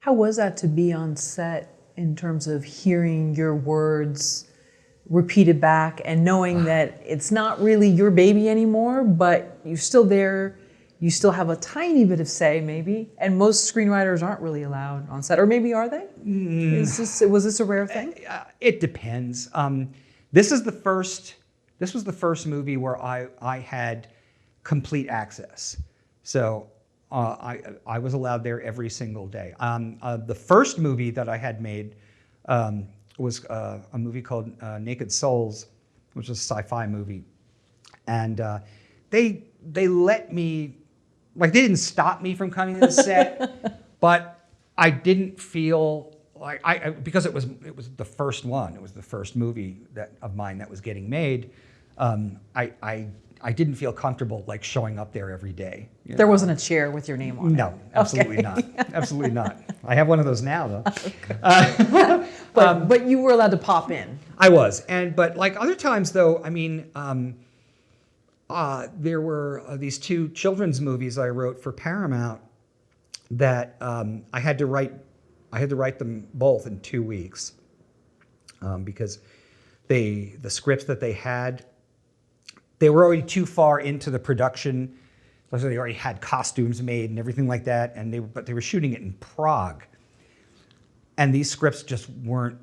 How was that to be on set in terms of hearing your words repeated back and knowing that it's not really your baby anymore, but you're still there, you still have a tiny bit of say maybe, and most screenwriters aren't really allowed on set, or maybe are they? Was this a rare thing? It depends. This was the first movie where I had complete access. So I was allowed there every single day. The first movie that I had made was a movie called Naked Souls, which was a sci-fi movie. And they let me, like, they didn't stop me from coming to the set, but I didn't feel like because it was the first one, it was the first movie of mine that was getting made. I didn't feel comfortable like showing up there every day. There wasn't a chair with your name on it? No, absolutely not. Absolutely not. I have one of those now, though. But you were allowed to pop in. I was, but like other times, though, I mean, there were these two children's movies I wrote for Paramount that I had to write them both in 2 weeks because the scripts that they had. They were already too far into the production. So they already had costumes made and everything like that, but they were shooting it in Prague. And these scripts just weren't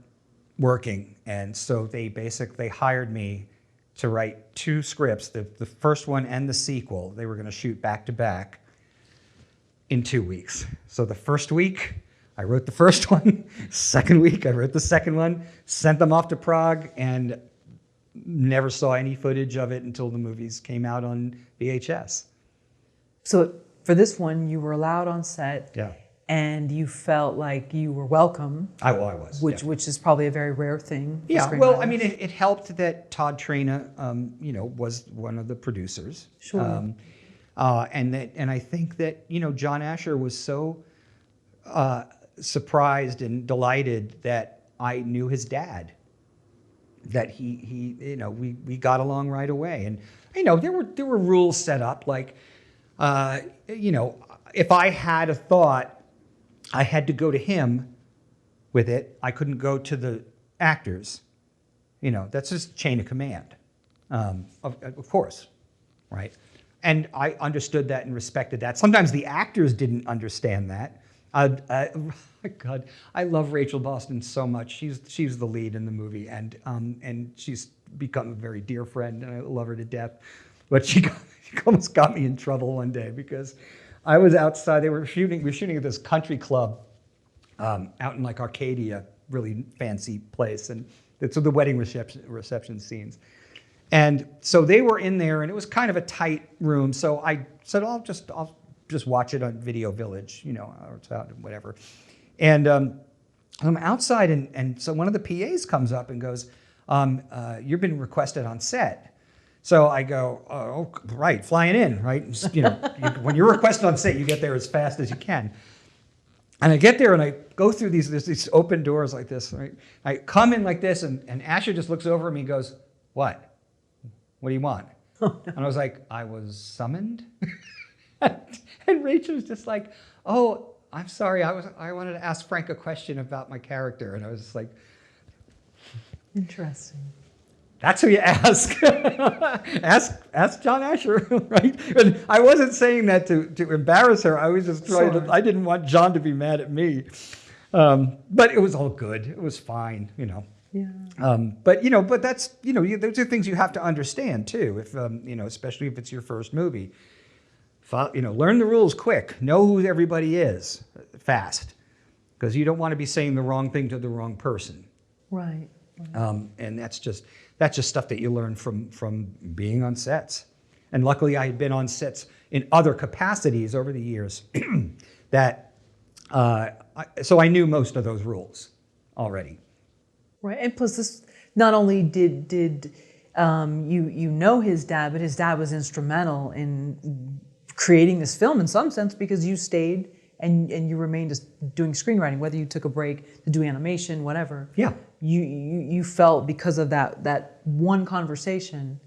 working. And so they hired me to write two scripts, the first one and the sequel. They were going to shoot back to back in 2 weeks. So the first week, I wrote the first one. Second week, I wrote the second one, sent them off to Prague, and never saw any footage of it until the movies came out on VHS. So for this one, you were allowed on set, yeah, and you felt like you were welcome. I was, which is probably a very rare thing. Yeah, well, I mean, it helped that Todd Traina, was one of the producers. Sure. And I think that John Asher was so surprised and delighted that I knew his dad. That we got along right away, and there were rules set up, like if I had a thought, I had to go to him with it. I couldn't go to the actors. That's just chain of command, of course, right? And I understood that and respected that. Sometimes the actors didn't understand that. God, I love Rachel Boston so much. She's the lead in the movie, and she's become a very dear friend, and I love her to death. But she almost got me in trouble one day because I was outside. We were shooting at this country club out in like Arcadia, really fancy place, and it's the wedding reception scenes. And so they were in there, and it was kind of a tight room. So I said, I'll just watch it on Video Village, or it's out, whatever. And I'm outside, and so one of the PAs comes up and goes, you've been requested on set. So I go, oh, right, flying in, right? When you're requested on set, you get there as fast as you can. And I get there, and I go through these open doors like this, right? I come in like this, and Asher just looks over at me and goes, what? What do you want? And I was like, I was summoned? And Rachel's just like, oh, I'm sorry, I wanted to ask Frank a question about my character. And I was just like, interesting. That's who you ask. ask John Asher, right? And I wasn't saying that to embarrass her. I was just trying to, I didn't want John to be mad at me. But it was all good. It was fine, Yeah. But that's, those are things you have to understand too, if, especially if it's your first movie. Learn the rules quick. Know who everybody is fast, because you don't want to be saying the wrong thing to the wrong person. Right. And that's just stuff that you learn from being on sets. And luckily, I had been on sets in other capacities over the years so I knew most of those rules already. Right, and plus this, not only did you know his dad, but his dad was instrumental in creating this film in some sense, because you stayed and you remained just doing screenwriting, whether you took a break to do animation, whatever. Yeah. You felt, because of that one conversation,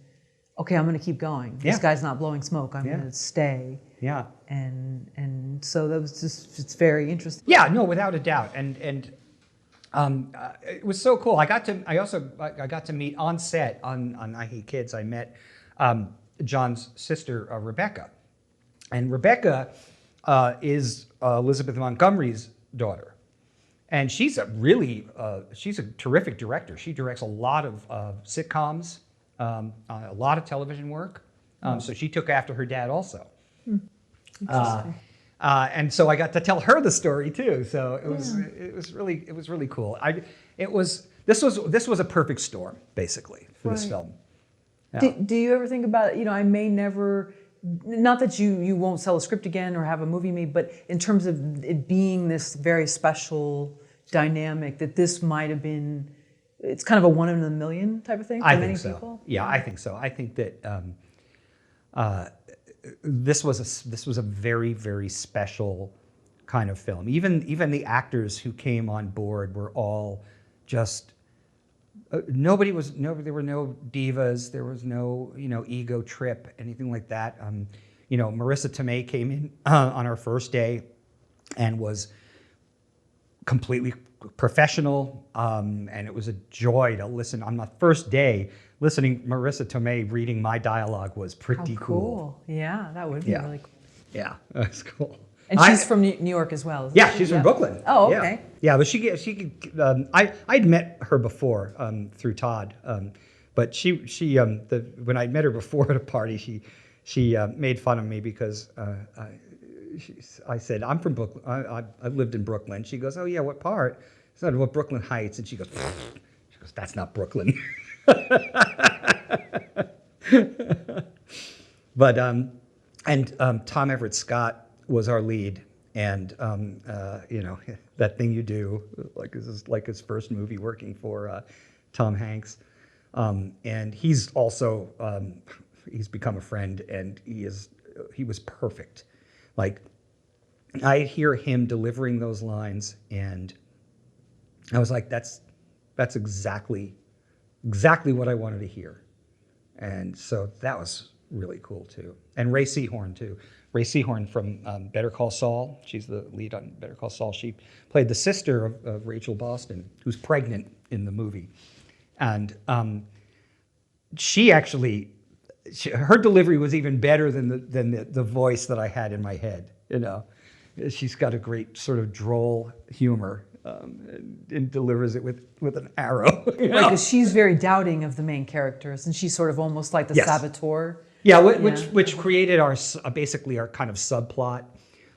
okay, I'm going to keep going. This Yeah. guy's not blowing smoke. I'm Yeah. going to stay. Yeah. And so that was just, it's very interesting. Yeah, no, without a doubt. And it was so cool. I got to meet on set on I Hate Kids. I met John's sister, Rebecca. And Rebecca is Elizabeth Montgomery's daughter. And she's she's a terrific director. She directs a lot of sitcoms, a lot of television work. So she took after her dad also. Interesting. And so I got to tell her the story too. So it was really cool. This was a perfect storm basically for this film. Yeah. Do you ever think about, I may never, not that you won't sell a script again or have a movie made, but in terms of it being this very special dynamic, that this might have been, it's kind of a one in a million type of thing for many people? Yeah, I think so. I think that this was a very, very special kind of film. Even the actors who came on board were all just there were no divas, there was no ego trip, anything like that. Marissa Tomei came in on our first day and was completely professional, and it was a joy to listen on my first day. Listening Marissa Tomei reading my dialogue was pretty cool. Yeah, that would be really cool. Yeah, that's cool. And she's from New York as well, isn't Yeah, she? she's from Brooklyn. Oh, okay. Yeah, but I'd met her before through Todd, but when I met her before at a party, she made fun of me because I said, I'm from Brooklyn. I lived in Brooklyn. She goes, oh yeah, what part? I said, well, Brooklyn Heights. And she goes, that's not Brooklyn. But Tom Everett Scott was our lead, and that thing you do, like his first movie working for Tom Hanks, and he's also he's become a friend, and he was perfect. Like, I hear him delivering those lines, and I was like, that's exactly what I wanted to hear. And so that was really cool too. And Ray Seahorn too. Ray Seahorn from Better Call Saul. She's the lead on Better Call Saul. She played the sister of Rachel Boston, who's pregnant in the movie. And her delivery was even better than the voice that I had in my head. She's got a great sort of droll humor. And delivers it with an arrow. Right, because she's very doubting of the main characters, and she's sort of almost like the saboteur. Yeah, which created basically our kind of subplot,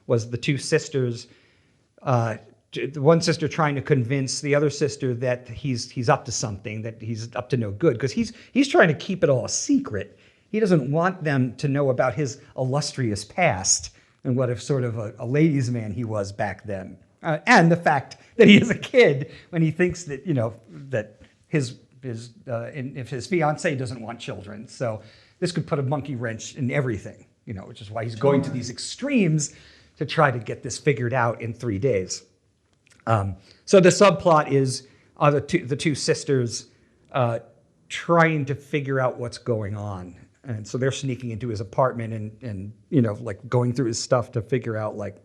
was the two sisters, the one sister trying to convince the other sister that he's up to something, that he's up to no good, because he's trying to keep it all a secret. He doesn't want them to know about his illustrious past and what if sort of a ladies' man he was back then. And the fact that he is a kid when he thinks that that if his fiance doesn't want children, so this could put a monkey wrench in everything, which is why he's going to these extremes to try to get this figured out in 3 days. So the subplot is the two sisters trying to figure out what's going on, and so they're sneaking into his apartment and like going through his stuff to figure out like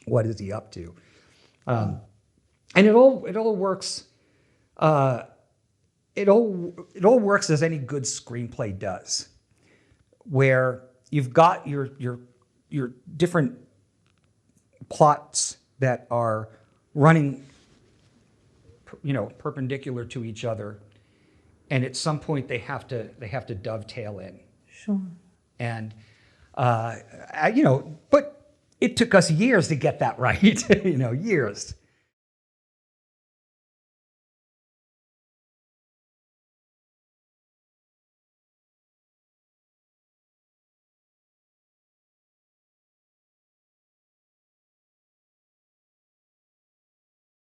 what is he up to. And it all works. It all works as any good screenplay does, where you've got your different plots that are running, perpendicular to each other, and at some point they have to dovetail in. Sure. And but it took us years to get that right. Years.